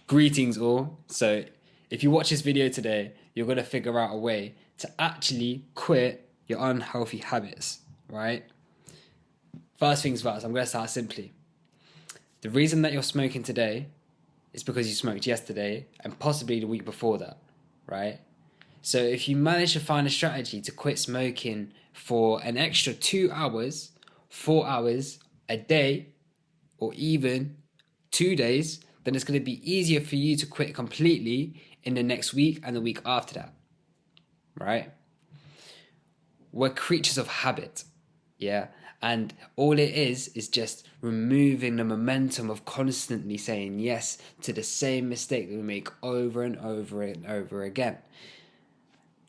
Greetings all. So if you watch this video today, you're going to figure out a way to actually quit your unhealthy habits, right? First things first, I'm going to start simply. The reason that you're smoking today is because you smoked yesterday and possibly the week before that, right? So if you manage to find a strategy to quit smoking for an extra 2 hours, 4 hours a day, or even 2 days, then it's going to be easier for you to quit completely in the next week and the week after that, right? We're creatures of habit, yeah? And all it is just removing the momentum of constantly saying yes to the same mistake that we make over and over and over again.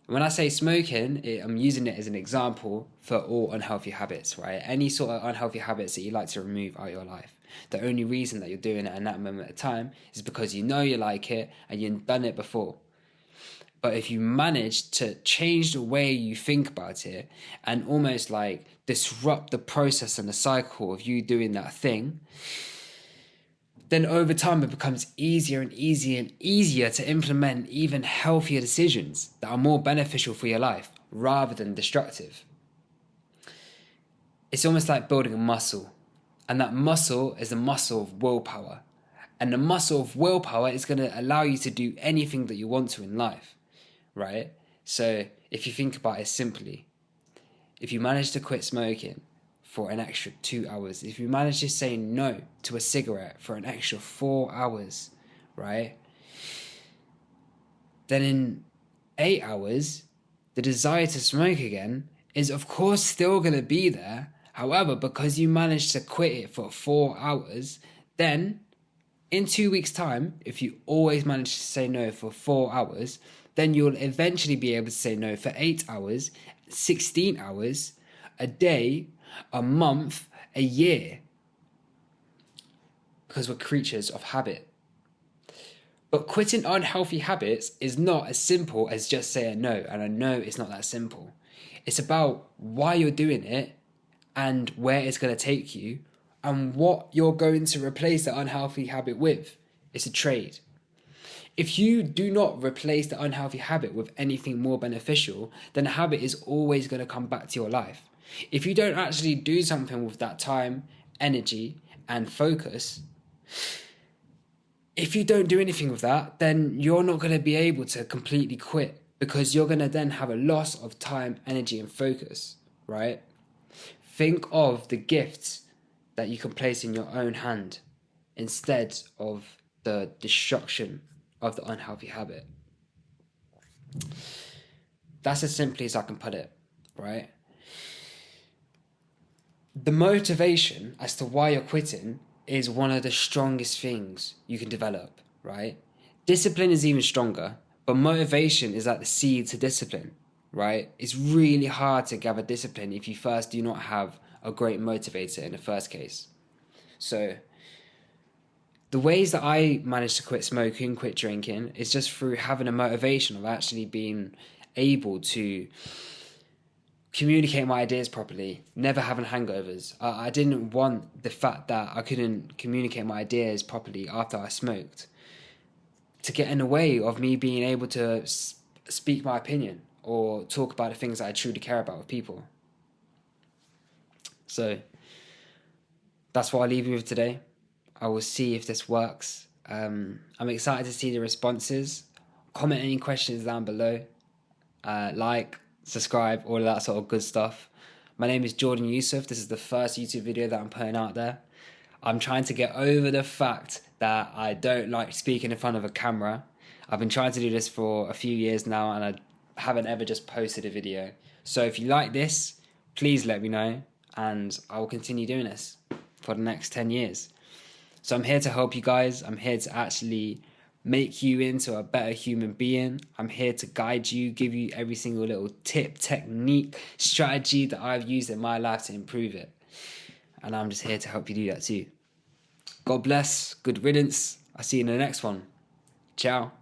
When I say smoking, I'm using it as an example for all unhealthy habits, right? Any sort of unhealthy habits that you like to remove out of your life. The only reason that you're doing it in that moment of time is because you know you like it and you've done it before. But if you manage to change the way you think about it and almost like disrupt the process and the cycle of you doing that thing, then over time it becomes easier and easier and easier to implement even healthier decisions that are more beneficial for your life rather than destructive. It's almost like building a muscle, and that muscle is the muscle of willpower. And the muscle of willpower is going to allow you to do anything that you want to in life, right? So if you think about it simply, if you manage to quit smoking for an extra 2 hours, if you manage to say no to a cigarette for an extra 4 hours, right? Then in 8 hours, the desire to smoke again is of course still going to be there. However, because you managed to quit it for 4 hours, then in 2 weeks' time, if you always manage to say no for 4 hours, then you'll eventually be able to say no for 8 hours, 16 hours, a day, a month, a year. Because we're creatures of habit. But quitting unhealthy habits is not as simple as just saying no. And I know it's not that simple. It's about why you're doing it and where it's going to take you and what you're going to replace the unhealthy habit with. It's a trade. If you do not replace the unhealthy habit with anything more beneficial, then the habit is always going to come back to your life. If you don't actually do something with that time, energy, and focus, if you don't do anything with that, then you're not going to be able to completely quit because you're going to then have a loss of time, energy, and focus, right? Think of the gifts that you can place in your own hand instead of the destruction of the unhealthy habit. That's as simply as I can put it, right? The motivation as to why you're quitting is one of the strongest things you can develop, right? Discipline is even stronger, but motivation is like the seed to discipline, right? It's really hard to gather discipline if you first do not have a great motivator in the first case. So the ways that I managed to quit smoking, quit drinking, is just through having a motivation of actually being able to communicate my ideas properly, never having hangovers. I didn't want the fact that I couldn't communicate my ideas properly after I smoked to get in the way of me being able to speak my opinion or talk about the things that I truly care about with people. So that's what I leave you with today. I will see if this works. I'm excited to see the responses. Comment any questions down below. Like, subscribe, all of that sort of good stuff. My name is Jordan Yusuf. This is the first YouTube video that I'm putting out there. I'm trying to get over the fact that I don't like speaking in front of a camera. I've been trying to do this for a few years now and I haven't ever just posted a video. So if you like this, please let me know and I will continue doing this for the next 10 years. So I'm here to help you guys. I'm here to actually make you into a better human being. I'm here to guide you, give you every single little tip, technique, strategy that I've used in my life to improve it. And I'm just here to help you do that too. God bless, good riddance. I'll see you in the next one. Ciao.